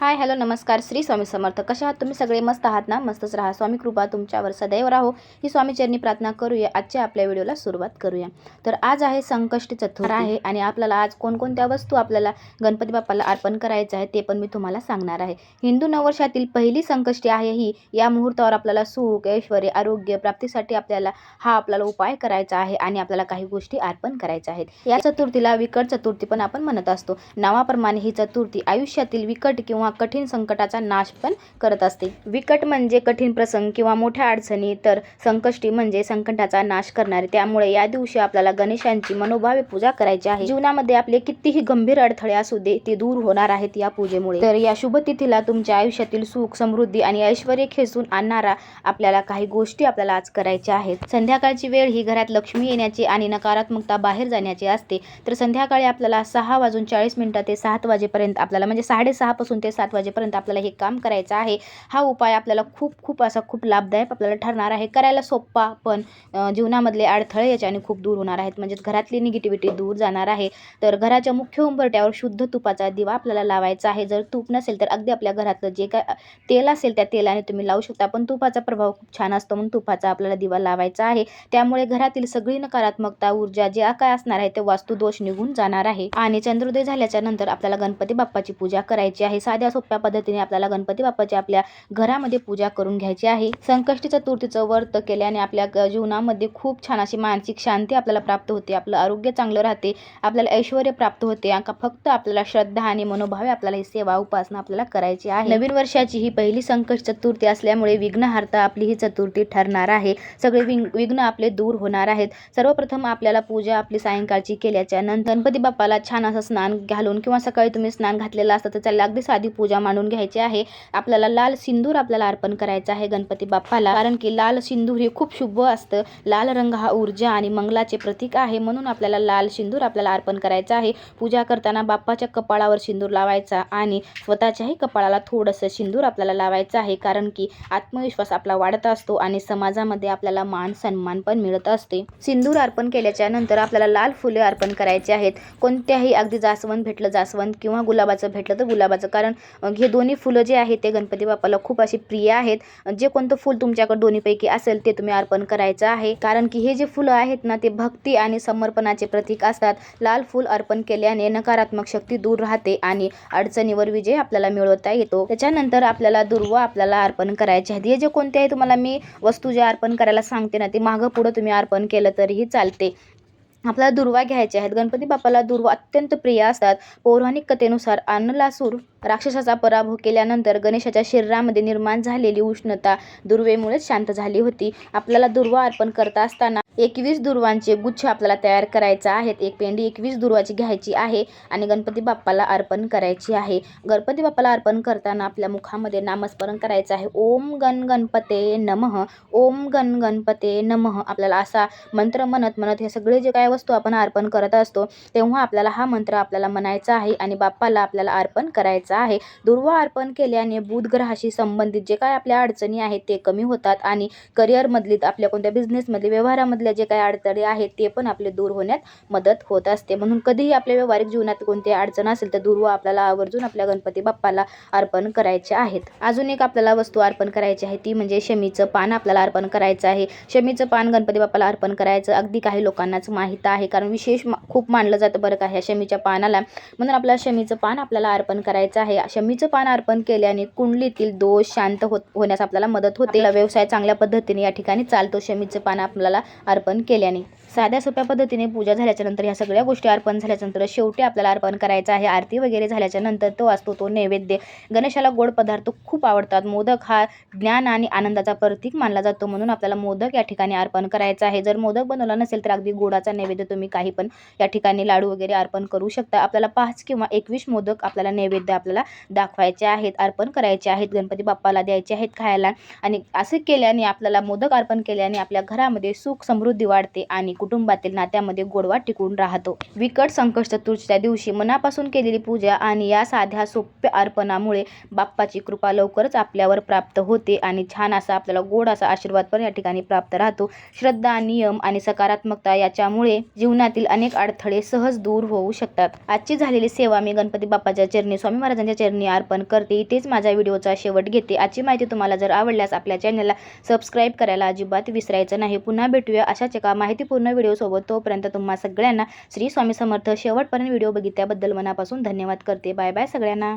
Hi hello नमस्कार. श्री स्वामी समर्थ. कशा आहात तुम्ही सगळे? मस्त आहात ना? मस्तच राहा. स्वामी कृपा तुमच्यावर सदैव राहो ही स्वामीचरणी प्रार्थना करूया. आजच्या आपल्या व्हिडिओला सुरुवात करूया. तर आज आहे संकष्टी चतुर्थी आहे आणि आपल्याला आज कोणकोणत्या वस्तू आपल्याला गणपती बाप्पाला अर्पण करायचं आहे ते पण मी तुम्हाला सांगणार आहे. हिंदू नववर्षातील पहिली संकष्टी आहे ही. या मुहूर्तावर आपल्याला सुख, ऐश्वर्य, आरोग्य प्राप्तीसाठी आपल्याला उपाय करायचा आहे आणि आपल्याला काही गोष्टी अर्पण करायच्या आहेत. या चतुर्थीला विकट चतुर्थी पण आपण म्हणत असतो. नावाप्रमाणे ही चतुर्थी आयुष्यातील विकट किंवा कठीण संकटाचा नाश पण करत असते. विकट म्हणजे कठीण प्रसंग किंवा मोठ्या अडचणी, तर संकष्टी म्हणजे संकटाचा नाश करणारे. त्यामुळे या दिवशी आपल्याला गणेशांची मनोभावे पूजा करायची आहे. जीवनामध्ये आपले कितीही गंभीर अडथळे असू दे ते दूर होणार आहेत या पूजेमुळे. तर या शुभ तिथीला तुमच्या आयुष्यातील सुख, समृद्धी आणि ऐश्वर्य खेचून आणणारा आपल्याला काही गोष्टी आपल्याला आज करायच्या आहेत. संध्याकाळची वेळ ही घरात लक्ष्मी येण्याची आणि नकारात्मकता बाहेर जाण्याची असते. तर संध्याकाळी आपल्याला 6:40 ते 7 वाजेपर्यंत आपल्याला म्हणजे 6:30 पासून ते 7 वाजेपर्यंत आपल्याला हे काम करायचं आहे. हा उपाय आपल्याला खूप लाभदायक आपल्याला ठरणार आहे. करायला सोपा पण जीवनामधले अडथळे याच्याने खूप दूर होणार आहेत. म्हणजे घरातली निगेटिव्हिटी दूर जाणार आहे. तर घराच्या मुख्य उंबरठ्यावर शुद्ध तुपाचा दिवा आपल्याला लावायचा आहे. जर तूप नसेल तर अगदी आपल्या घरातलं जे काय तेल असेल त्या तेलाने तुम्ही लावू शकता. पण तुपाचा प्रभाव खूप छान असतो म्हणून तुपाचा आपल्याला दिवा लावायचा आहे. त्यामुळे घरातील सगळी नकारात्मकता ऊर्जा जे काय असणार आहे ते वास्तुदोष निघून जाणार आहे. आणि चंद्रोदय झाल्याच्या नंतर आपल्याला गणपती बाप्पाची पूजा करायची आहे. साध्या सोप्या पद्धतीने आपल्याला गणपती बाप्पाची आपल्या घरामध्ये पूजा करून घ्यायची आहे. संकष्टी चतुर्थीचं व्रत केल्याने आपल्या जीवनामध्ये खूप छान अशी मानसिक शांती आपल्याला प्राप्त होते. आपलं आरोग्य चांगलं राहते. आपल्याला ऐश्वर्य प्राप्त होते. फक्त आपल्याला श्रद्धा आणि मनोभावे आपल्याला ही सेवा उपासना आपल्याला करायची आहे. नवीन वर्षाची ही पहिली संकष्टी चतुर्थी असल्यामुळे विघ्नहर्ता आपली ही चतुर्थी ठरणार आहे. सगळे विघ्न आपले दूर होणार आहेत. सर्वप्रथम आपल्याला पूजा आपली सायंकाळची केल्याच्या नंतर गणपती बाप्पाला छान असं स्नान घालून किंवा सकाळी तुम्ही स्नान घातलेलं असतं तर त्याला अगदी साधी पूजा मांडून घ्यायची आहे. आपल्याला लाल सिंदूर आपल्याला अर्पण करायचं आहे गणपती बाप्पाला. कारण की लाल सिंदूर हे खूप शुभ असतं. लाल रंग हा ऊर्जा आणि मंगलाचे प्रतीक आहे. म्हणून आपल्याला लाल सिंदूर आपल्याला अर्पण करायचं आहे. पूजा करताना बाप्पाच्या कपाळावर सिंदूर लावायचा आणि स्वतःच्याही कपाळाला थोडंसं सिंदूर आपल्याला लावायचं आहे. कारण की आत्मविश्वास आपला वाढत असतो आणि समाजामध्ये आपल्याला मान सन्मान पण मिळत असते. सिंदूर अर्पण केल्याच्या नंतर आपल्याला लाल फुले अर्पण करायची आहेत. कोणत्याही अगदी जास्वंद भेटलं जास्वंद किंवा गुलाबाचं भेटलं तर गुलाबाचं. कारण हे दोन्ही फुलं जे आहेत ते गणपती बाप्पाला खूप अशी प्रिय आहेत. जे कोणतं फुल तुमच्याकडे दोन्हीपैकी असेल ते तुम्ही अर्पण करायचं आहे. कारण की हे जे फुलं आहेत ना ते भक्ती आणि समर्पणाचे प्रतीक असतात. लाल फुल अर्पण केल्याने नकारात्मक शक्ती दूर राहते आणि अडचणीवर विजय आपल्याला मिळवता येतो. त्याच्यानंतर आपल्याला दुर्वा आपल्याला अर्पण करायचे आहेत. हे जे कोणत्याही तुम्हाला मी वस्तू जे अर्पण करायला सांगते ना ते मागं पुढं तुम्ही अर्पण केलं तरीही चालते. आपल्याला दुर्वा घ्यायचे आहेत. गणपती बाप्पाला दुर्वा अत्यंत प्रिय असतात. पौराणिक कथेनुसार अनलासूर राक्षसाचा पराभव केल्यानंतर गणेशाच्या शरीरामध्ये निर्माण झालेली उष्णता दुर्वेमुळेच शांत झाली होती. आपल्याला दुर्वा अर्पण करता असताना 21 दुर्वांचे गुच्छ आपल्याला तयार करायचा आहेत. एक पेंडी 21 दुर्वाची घ्यायची आहे आणि गणपती बाप्पाला अर्पण करायची आहे. गणपती बाप्पाला अर्पण करताना आपल्या मुखामध्ये नामस्मरण करायचं आहे. ओम गण गणपते नमः, ओम गण गणपते नमः. आपल्याला असा मंत्र म्हणत हे सगळे जे काय वस्तू आपण अर्पण करत असतो तेव्हा आपल्याला हा मंत्र आपल्याला म्हणायचा आहे आणि बाप्पाला आपल्याला अर्पण करायचा आहे. दुर्वा अर्पण केल्याने बुध ग्रहाशी संबंधित जे काय आपल्या अडचणी आहेत ते कमी होतात आणि करिअरमधली आपल्या कोणत्या बिझनेसमधले व्यवहारामधले जे काही अडथळे आहेत ते पण आपले दूर होण्यात मदत होत असते. म्हणून कधीही आपल्या व्यवहारिक जीवनात कोणती अडचण असेल तर दुर्वा आपल्याला आवर्जून आपल्या गणपती बाप्पाला अर्पण करायचे आहेत. अजून एक आपल्याला वस्तू अर्पण करायची आहे ती म्हणजे शमीचं पान आपल्याला अर्पण करायचं आहे. शमीचं पान गणपती बाप्पाला अर्पण करायचं अगदी काही लोकांनाच माहीत आहे. कारण विशेष खूप मानलं जातं बरं का ह्या शमीच्या पानाला. म्हणून आपल्याला शमीचं पान आपल्याला अर्पण करायचं आहे. शमीचं पान अर्पण केल्याने कुंडलीतील दोष शांत होण्यास आपल्याला मदत होते. व्यवसाय चांगल्या पद्धतीने या ठिकाणी चालतो शमीचं पान आपल्याला अर्पण केल्याने. साध्या सोप्या पद्धतीने पूजा झाल्याच्या नंतर ह्या सगळ्या गोष्टी अर्पण झाल्याच्या नंतर शेवटी आपल्याला अर्पण करायचा आहे. आरती वगैरे झाल्याच्या नंतर तो असतो तो नैवेद्य. गणेशाला गोड पदार्थ खूप आवडतात. मोदक हा ज्ञान आणि आनंदाचा प्रतीक मानला जातो म्हणून आपल्याला मोदक या ठिकाणी अर्पण करायचा आहे. जर मोदक बनवला नसेल तर अगदी गोडाचा नैवेद्य तुम्ही काही पण या ठिकाणी लाडू वगैरे अर्पण करू शकता. आपल्याला 5 किंवा 21 मोदक आपल्याला नैवेद्य आपल्याला दाखवायचे आहेत, अर्पण करायचे आहेत, गणपती बाप्पाला द्यायचे आहेत खायला. आणि असे केल्याने आपल्याला मोदक अर्पण केल्याने आपल्या घरामध्ये सुख समृद्धी समृद्धी वाढते आणि कुटुंबातील नात्यामध्ये गोडवा टिकून राहतो. विकट संकष्ट चतुर्थीच्या दिवशी मनापासून केलेली पूजा आणि या साध्या सोप्या अर्पणामुळे बाप्पाची कृपा लवकरच आपल्यावर प्राप्त होते आणि छान असा आपल्याला गोड असा आशीर्वाद पण या ठिकाणी प्राप्त राहतो. श्रद्धा, नियम आणि सकारात्मकता याच्यामुळे जीवनातील अनेक अडथळे सहज दूर होऊ शकतात. आजची झालेली सेवा मी गणपती बाप्पाच्या चरणी, स्वामी महाराजांच्या चरणी अर्पण करते. इथेच माझ्या व्हिडिओचा शेवट घेते. आजची माहिती तुम्हाला जर आवडल्यास आपल्या चॅनलला सबस्क्राईब करायला अजिबात विसरायचं नाही. पुन्हा भेटूया अशाच एका माहितीपूर्ण व्हिडिओसोबत. तोपर्यंत तुम्हा सगळ्यांना श्री स्वामी समर्थ. शेवटपर्यंत व्हिडिओ बघितल्याबद्दल मनापासून धन्यवाद करते. बाय बाय सगळ्यांना.